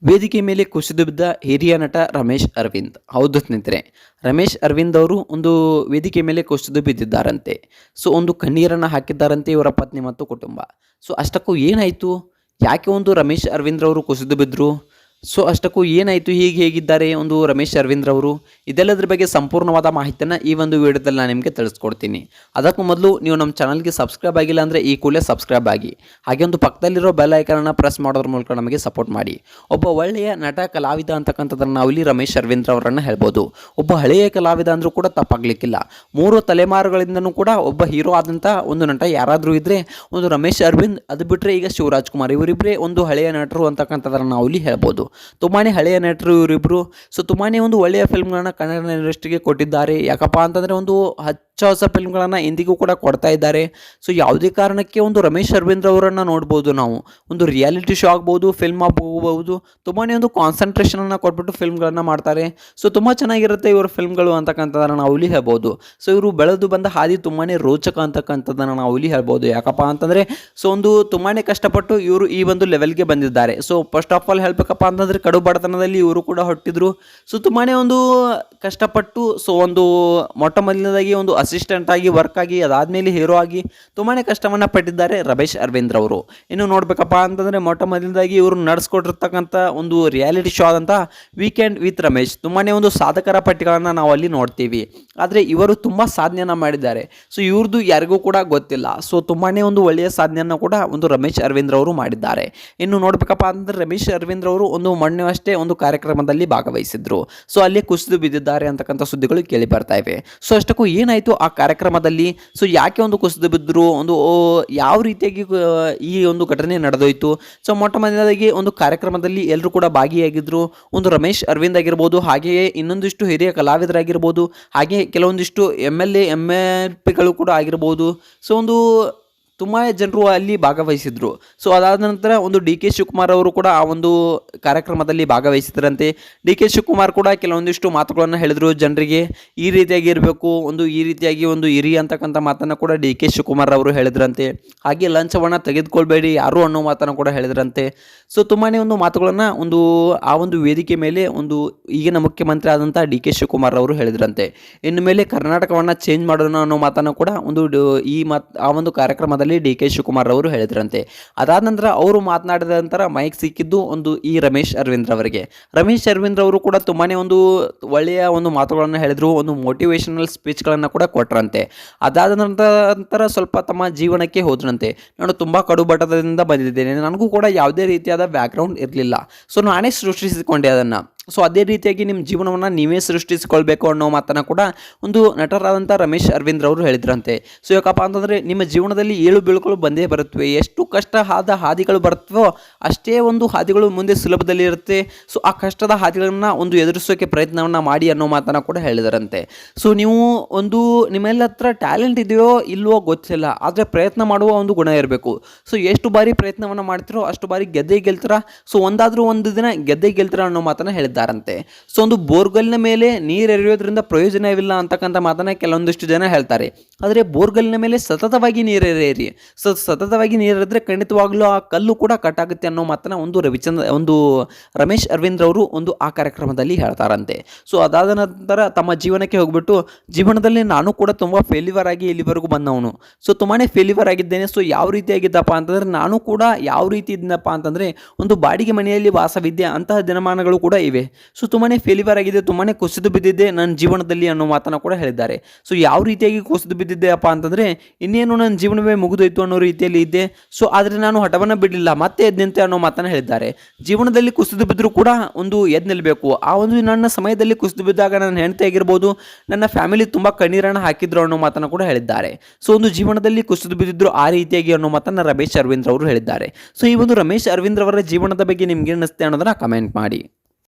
ವೇದಿಕೆ ಮೇಲೆ ಕುಸಿದು ಬಿದ್ದ ಹಿರಿಯ ನಟ ರಮೇಶ್ ಅರವಿಂದ್. ಹೌದು ಸ್ನೇಹಿತರೆ, ರಮೇಶ್ ಅರವಿಂದ್ ಅವರು ಒಂದು ವೇದಿಕೆ ಮೇಲೆ ಕುಸಿದು ಬಿದ್ದಿದ್ದಾರಂತೆ. ಒಂದು ಕಣ್ಣೀರನ್ನು ಹಾಕಿದ್ದಾರಂತೆ ಇವರ ಪತ್ನಿ ಮತ್ತು ಕುಟುಂಬ. ಅಷ್ಟಕ್ಕೂ ಏನಾಯಿತು, ಯಾಕೆ ಒಂದು ರಮೇಶ್ ಅರವಿಂದ್ ಅವರು ಕುಸಿದು ಬಿದ್ದರು, ಅಷ್ಟಕ್ಕೂ ಏನಾಯಿತು, ಹೇಗಿದ್ದಾರೆ ಒಂದು ರಮೇಶ್ ಅರವಿಂದ್ ಅವರು, ಇದೆಲ್ಲದ್ರ ಬಗ್ಗೆ ಸಂಪೂರ್ಣವಾದ ಮಾಹಿತಿಯನ್ನು ಈ ಒಂದು ವಿಡಿಯೋದಲ್ಲಿ ನಾನು ನಿಮಗೆ ತಿಳಿಸ್ಕೊಡ್ತೀನಿ. ಅದಕ್ಕೂ ಮೊದಲು ನೀವು ನಮ್ಮ ಚಾನಲ್ಗೆ ಸಬ್ಸ್ಕ್ರೈಬ್ ಆಗಿಲ್ಲ ಅಂದರೆ ಈ ಕೂಡಲೇ ಸಬ್ಸ್ಕ್ರೈಬ್ ಆಗಿ, ಹಾಗೆ ಒಂದು ಪಕ್ಕದಲ್ಲಿರೋ ಬೆಲ್ ಐಕಾನನ್ನು ಪ್ರೆಸ್ ಮಾಡೋದ್ರ ಮೂಲಕ ನಮಗೆ ಸಪೋರ್ಟ್ ಮಾಡಿ. ಒಬ್ಬ ಒಳ್ಳೆಯ ನಟ ಕಲಾವಿದ ಅಂತಕ್ಕಂಥದ್ದನ್ನು ನಾವು ಇಲ್ಲಿ ರಮೇಶ್ ಅರವಿಂದ್ ಅವರನ್ನು ಹೇಳ್ಬೋದು. ಒಬ್ಬ ಹಳೆಯ ಕಲಾವಿದ ಅಂದರೂ ಕೂಡ ತಪ್ಪಾಗಲಿಕ್ಕಿಲ್ಲ. 3 ತಲೆಮಾರುಗಳಿಂದನೂ ಕೂಡ ಒಬ್ಬ ಹೀರೋ ಆದಂಥ ಒಂದು ನಟ ಯಾರಾದರೂ ಇದ್ದರೆ ಒಂದು ರಮೇಶ್ ಅರವಿಂದ್, ಅದು ಬಿಟ್ಟರೆ ಈಗ ಶಿವರಾಜ್ ಕುಮಾರ್, ಇವರಿಬ್ಬರೇ ಒಂದು ಹಳೆಯ ನಟರು ಅಂತಕ್ಕಂಥದ್ದನ್ನು ನಾವು ಇಲ್ಲಿ ಹೇಳ್ಬೋದು. ತುಂಬಾ ಹಳೆಯ ನಟರು ಇವರಿಬ್ಬರು. ತುಂಬಾ ಒಂದು ಒಳ್ಳೆಯ ಫಿಲ್ಮ್ಗಳನ್ನ ಕನ್ನಡ ಇಂಡಸ್ಟ್ರಿಗೆ ಕೊಟ್ಟಿದ್ದಾರೆ. ಯಾಕಪ್ಪ ಅಂತಂದರೆ ಒಂದು ಹೊಸ ಫಿಲ್ಮ್ಗಳನ್ನು ಇಂದಿಗೂ ಕೂಡ ಕೊಡ್ತಾ ಇದ್ದಾರೆ. ಯಾವುದೇ ಕಾರಣಕ್ಕೆ ಒಂದು ರಮೇಶ್ ಅರವಿಂದ್ ಅವರನ್ನು ನೋಡ್ಬೋದು ನಾವು. ಒಂದು ರಿಯಾಲಿಟಿ ಶೋ ಆಗ್ಬೋದು, ಫಿಲ್ಮ್ ಆಗ್ಬೋದು, ತುಂಬಾ ಒಂದು ಕಾನ್ಸಂಟ್ರೇಷನನ್ನು ಕೊಟ್ಬಿಟ್ಟು ಫಿಲ್ಮ್ಗಳನ್ನು ಮಾಡ್ತಾರೆ. ತುಂಬ ಚೆನ್ನಾಗಿರುತ್ತೆ ಇವರ ಫಿಲ್ಮ್ಗಳು ಅಂತಕ್ಕಂಥದ್ದನ್ನು ನಾವು ಇಲ್ಲಿ ಹೇಳ್ಬೋದು. ಇವರು ಬೆಳೆದು ಬಂದ ಹಾದಿ ತುಂಬಾ ರೋಚಕ ಅಂತಕ್ಕಂಥದ್ದನ್ನು ನಾವು ಇಲ್ಲಿ ಹೇಳ್ಬೋದು. ಯಾಕಪ್ಪ ಅಂತಂದರೆ ಒಂದು ತುಂಬಾ ಕಷ್ಟಪಟ್ಟು ಇವರು ಈ ಒಂದು ಲೆವೆಲ್ಗೆ ಬಂದಿದ್ದಾರೆ. ಫಸ್ಟ್ ಆಫ್ ಆಲ್ ಹೇಳಬೇಕಪ್ಪ ಅಂತಂದರೆ ಕಡು ಬಡತನದಲ್ಲಿ ಇವರು ಕೂಡ ಹುಟ್ಟಿದ್ರು. ತುಂಬಾ ಒಂದು ಕಷ್ಟಪಟ್ಟು ಒಂದು ಮೊಟ್ಟ ಮೊದಲನೇದಾಗಿ ಒಂದು ಅಸಿಸ್ಟೆಂಟ್ ಆಗಿ ವರ್ಕ್ ಆಗಿ, ಅದಾದಮೇಲೆ ಹೀರೋ ಆಗಿ ತುಂಬಾ ಕಷ್ಟವನ್ನು ಪಟ್ಟಿದ್ದಾರೆ ರಮೇಶ್ ಅರವಿಂದ್ ಅವರು. ಇನ್ನು ನೋಡಬೇಕಪ್ಪ ಅಂತಂದರೆ ಮೊಟ್ಟ ಮೊದಲನೇದಾಗಿ ಇವರು ನಡೆಸ್ಕೊಟ್ಟಿರ್ತಕ್ಕಂಥ ಒಂದು ರಿಯಾಲಿಟಿ ಶೋ ಆದಂಥ ವೀಕೆಂಡ್ ವಿತ್ ರಮೇಶ್, ತುಂಬಾ ಒಂದು ಸಾಧಕರ ಪಟ್ಟಿಗಳನ್ನು ನಾವು ಅಲ್ಲಿ ನೋಡ್ತೀವಿ. ಆದರೆ ಇವರು ತುಂಬ ಸಾಧನೆಯನ್ನು ಮಾಡಿದ್ದಾರೆ. ಇವ್ರದ್ದು ಯಾರಿಗೂ ಕೂಡ ಗೊತ್ತಿಲ್ಲ. ತುಂಬಾ ಒಂದು ಒಳ್ಳೆಯ ಸಾಧನೆಯನ್ನು ಕೂಡ ಒಂದು ರಮೇಶ್ ಅರವಿಂದ್ ಅವರು ಮಾಡಿದ್ದಾರೆ. ಇನ್ನು ನೋಡಬೇಕಪ್ಪ ಅಂತಂದರೆ ರಮೇಶ್ ಅರವಿಂದ್ ಅವರು ಒಂದು ಮೊನ್ನೆ ಅಷ್ಟೇ ಒಂದು ಕಾರ್ಯಕ್ರಮದಲ್ಲಿ ಭಾಗವಹಿಸಿದ್ರು. ಅಲ್ಲಿ ಕುಸಿದು ಬಿದ್ದಿದ್ದಾರೆ ಅಂತಕ್ಕಂಥ ಸುದ್ದಿಗಳು ಕೇಳಿ ಬರ್ತಾ ಇವೆ. ಅಷ್ಟಕ್ಕೂ ಏನಾಯಿತು ಆ ಕಾರ್ಯಕ್ರಮದಲ್ಲಿ, ಯಾಕೆ ಒಂದು ಕುಸಿದು ಬಿದ್ದರು, ಒಂದು ಯಾವ ರೀತಿಯಾಗಿ ಈ ಒಂದು ಘಟನೆ ನಡೆದೋಯ್ತು. ಮೊಟ್ಟ ಮೊದಲನೇದಾಗಿ ಒಂದು ಕಾರ್ಯಕ್ರಮದಲ್ಲಿ ಎಲ್ಲರೂ ಕೂಡ ಭಾಗಿಯಾಗಿದ್ದರು. ಒಂದು ರಮೇಶ್ ಅರವಿಂದ್ ಆಗಿರ್ಬೋದು, ಹಾಗೆಯೇ ಇನ್ನೊಂದಿಷ್ಟು ಹಿರಿಯ ಕಲಾವಿದರಾಗಿರ್ಬೋದು, ಹಾಗೆ ಕೆಲವೊಂದಿಷ್ಟು MLPಗಳು ಕೂಡ ಆಗಿರ್ಬೋದು. ಒಂದು ತುಂಬ ಜನರು ಅಲ್ಲಿ ಭಾಗವಹಿಸಿದ್ರು. ಅದಾದ ನಂತರ ಒಂದು ಡಿ ಕೆ ಶಿವಕುಮಾರ್ ಅವರು ಕೂಡ ಆ ಒಂದು ಕಾರ್ಯಕ್ರಮದಲ್ಲಿ ಭಾಗವಹಿಸಿದ್ರಂತೆ. ಡಿ ಕೆ ಶಿವಕುಮಾರ್ ಕೂಡ ಕೆಲವೊಂದಿಷ್ಟು ಮಾತುಗಳನ್ನು ಹೇಳಿದರು ಜನರಿಗೆ. ಈ ರೀತಿಯಾಗಿ ಇರಬೇಕು, ಈ ರೀತಿಯಾಗಿ ಒಂದು ಇರಿ ಅಂತಕ್ಕಂಥ ಮಾತನ್ನು ಕೂಡ ಡಿ ಕೆ ಶಿವಕುಮಾರ್ ಅವರು ಹೇಳಿದ್ರಂತೆ. ಹಾಗೆ ಲಂಚವನ್ನು ತೆಗೆದುಕೊಳ್ಬೇಡಿ ಯಾರು ಅನ್ನೋ ಮಾತನ್ನು ಕೂಡ ಹೇಳಿದ್ರಂತೆ. ತುಂಬಾ ಒಂದು ಮಾತುಗಳನ್ನು ಆ ಒಂದು ವೇದಿಕೆ ಮೇಲೆ ಒಂದು ಈಗಿನ ಮುಖ್ಯಮಂತ್ರಿ ಆದಂಥ ಡಿ ಕೆ ಶಿವಕುಮಾರ್ ಅವರು ಹೇಳಿದ್ರಂತೆ. ಇನ್ನು ಮೇಲೆ ಕರ್ನಾಟಕವನ್ನು ಚೇಂಜ್ ಮಾಡೋಣ ಅನ್ನೋ ಮಾತನ್ನು ಕೂಡ ಆ ಒಂದು ಕಾರ್ಯಕ್ರಮದಲ್ಲಿ ಡಿ ಕೆ ಶಿವಕುಮಾರ್ ಅವರು ಹೇಳಿದ್ರಂತೆ. ಅದಾದ ನಂತರ ಅವರು ಮಾತನಾಡಿದ ನಂತರ ಮೈಕ್ ಸಿಕ್ಕಿದ್ದು ಈ ರಮೇಶ್ ಅರವಿಂದ್ ಅವರಿಗೆ. ರಮೇಶ್ ಅರವಿಂದ್ ಅವರು ಕೂಡ ತುಂಬಾ ಒಂದು ಒಳ್ಳೆಯ ಒಂದು ಮಾತುಗಳನ್ನು ಹೇಳಿದ್ರು, ಒಂದು ಮೋಟಿವೇಶನಲ್ ಸ್ಪೀಚ್ಗಳನ್ನು ಕೂಡ ಕೊಟ್ಟರಂತೆ. ಅದಾದ ನಂತರ ಸ್ವಲ್ಪ ತಮ್ಮ ಜೀವನಕ್ಕೆ ಹೋದ್ರಂತೆ. ನಾನು ತುಂಬ ಕಡು ಬಡತನದಿಂದ ಬಂದಿದ್ದೇನೆ, ನನಗೂ ಕೂಡ ಯಾವುದೇ ರೀತಿಯಾದ ಬ್ಯಾಕ್ಗ್ರೌಂಡ್ ಇರಲಿಲ್ಲ, ನಾನೇ ಸೃಷ್ಟಿಸಿಕೊಂಡೆ ಅದನ್ನು. ಅದೇ ರೀತಿಯಾಗಿ ನಿಮ್ಮ ಜೀವನವನ್ನು ನೀವೇ ಸೃಷ್ಟಿಸಿಕೊಳ್ಬೇಕು ಅನ್ನೋ ಮಾತನ್ನು ಕೂಡ ಒಂದು ನಟರಾದಂಥ ರಮೇಶ್ ಅರವಿಂದ್ ಅವರು ಹೇಳಿದ್ರಂತೆ. ಯಾಕಪ್ಪ ಅಂತಂದರೆ ನಿಮ್ಮ ಜೀವನದಲ್ಲಿ ಏಳು ಬೀಳುಗಳು ಬಂದೇ ಬರುತ್ತವೆ. ಎಷ್ಟು ಕಷ್ಟ ಆದ ಹಾದಿಗಳು ಬರುತ್ತವೋ ಅಷ್ಟೇ ಒಂದು ಹಾದಿಗಳು ಮುಂದೆ ಸುಲಭದಲ್ಲಿ ಇರುತ್ತೆ. ಆ ಕಷ್ಟದ ಹಾದಿಗಳನ್ನು ಒಂದು ಎದುರಿಸೋಕೆ ಪ್ರಯತ್ನವನ್ನು ಮಾಡಿ ಅನ್ನೋ ಮಾತನ್ನು ಕೂಡ ಹೇಳಿದರಂತೆ. ನೀವು ನಿಮ್ಮೆಲ್ಲ ಹತ್ರ ಟ್ಯಾಲೆಂಟ್ ಇದೆಯೋ ಇಲ್ವೋ ಗೊತ್ತಿಲ್ಲ, ಆದರೆ ಪ್ರಯತ್ನ ಮಾಡುವ ಒಂದು ಗುಣ ಇರಬೇಕು. ಎಷ್ಟು ಬಾರಿ ಪ್ರಯತ್ನವನ್ನು ಮಾಡ್ತಿರೋ ಅಷ್ಟು ಬಾರಿ ಗೆದ್ದೇ ಗೆಲ್ತೀರ. ಒಂದಾದರೂ ಒಂದು ದಿನ ಗೆದ್ದೇ ಗೆಲ್ತೀರ ಅನ್ನೋ ಮಾತನ್ನು ಹೇಳಿದ್ದಾರೆ. ಒಂದು ಬೋರ್ಗಲ್ನ ಮೇಲೆ ನೀರು ಎರೆಯೋದ್ರಿಂದ ಪ್ರಯೋಜನವಿಲ್ಲ ಅಂತಕ್ಕಂಥ ಮಾತನ್ನ ಕೆಲವೊಂದಿಷ್ಟು ಜನ ಹೇಳ್ತಾರೆ. ಆದರೆ ಬೋರ್ಗಲ್ನ ಮೇಲೆ ಸತತವಾಗಿ ನೀರು ಎರೆಯಿರಿ, ಸತತವಾಗಿ ನೀರು ಎರೆದ್ರೆ ಖಂಡಿತವಾಗ್ಲೂ ಆ ಕಲ್ಲು ಕೂಡ ಕಟ್ಟಾಗುತ್ತೆ ಅನ್ನೋ ಮಾತನ್ನ ಒಂದು ರಮೇಶ್ ಅರವಿಂದ್ ಅವರು ಆ ಕಾರ್ಯಕ್ರಮದಲ್ಲಿ ಹೇಳ್ತಾರಂತೆ. ಅದಾದ ನಂತರ ತಮ್ಮ ಜೀವನಕ್ಕೆ ಹೋಗ್ಬಿಟ್ಟು, ಜೀವನದಲ್ಲಿ ನಾನು ಕೂಡ ತುಂಬ ಫೇಲ್ಯೂರ್ ಆಗಿ ಇಲ್ಲಿವರೆಗೂ ಬಂದವನು. ತುಂಬಾ ಫೇಲ್ಯೂರ್ ಆಗಿದ್ದೇನೆ. ಯಾವ ರೀತಿಯಾಗಿದ್ದಪ್ಪ ಅಂತಂದರೆ ನಾನು ಕೂಡ ಯಾವ ರೀತಿ ಇದ್ದನಪ್ಪ ಅಂತಂದರೆ ಒಂದು ಬಾಡಿಗೆ ಮನೆಯಲ್ಲಿ ವಾಸವಿದ್ದೆ, ಅಂತಹ ದಿನಮಾನಗಳು ಕೂಡ ಇವೆ. ತುಂಬಾ ಫೇಲ್ಯೂರ್ ಆಗಿದೆ, ತುಂಬಾ ಕುಸಿದು ಬಿದ್ದಿದ್ದೆ ನನ್ನ ಜೀವನದಲ್ಲಿ ಅನ್ನೋ ಮಾತನ್ನು ಕೂಡ ಹೇಳಿದ್ದಾರೆ. ಯಾವ ರೀತಿಯಾಗಿ ಕುಸಿದು ಬಿದ್ದಿದ್ದೆ ಅಪ್ಪ ಅಂತಂದರೆ ಇನ್ನೇನು ನನ್ನ ಜೀವನವೇ ಮುಗಿದೋಯ್ತು ಅನ್ನೋ ರೀತಿಯಲ್ಲಿ ಇದ್ದೆ. ಆದರೆ ನಾನು ಹಠವನ್ನು ಬಿಡಲಿಲ್ಲ, ಮತ್ತೆ ಎದ್ದು ನಿಂತೆ ಅನ್ನೋ ಮಾತನ್ನು ಹೇಳಿದ್ದಾರೆ. ಜೀವನದಲ್ಲಿ ಕುಸಿದು ಬಿದ್ದರೂ ಕೂಡ ಎದ್ದು ನಿಲ್ಲಬೇಕು. ನನ್ನ ಸಮಯದಲ್ಲಿ ಕುಸಿದು ಬಿದ್ದಾಗ ನನ್ನ ಹೆಂಡತಿ ಆಗಿರ್ಬೋದು, ನನ್ನ ಫ್ಯಾಮಿಲಿ ತುಂಬ ಕಣ್ಣೀರನ್ನು ಹಾಕಿದ್ರು ಅನ್ನೋ ಮಾತನ್ನು ಕೂಡ ಹೇಳಿದ್ದಾರೆ. ಜೀವನದಲ್ಲಿ ಕುಸಿದು ಬಿದ್ದಿದ್ರು ಆ ರೀತಿಯಾಗಿ ಅನ್ನೋ ಮಾತನ್ನು ರಮೇಶ್ ಅರವಿಂದ್ ಅವರು ಹೇಳಿದ್ದಾರೆ. ಈ ಒಂದು ರಮೇಶ್ ಅರವಿಂದ್ ಅವರ ಜೀವನದ ಬಗ್ಗೆ ನಿಮ್ಗೆ ಏನಿಸುತ್ತೆ ಅನ್ನೋದನ್ನ ಕಮೆಂಟ್ ಮಾಡಿ.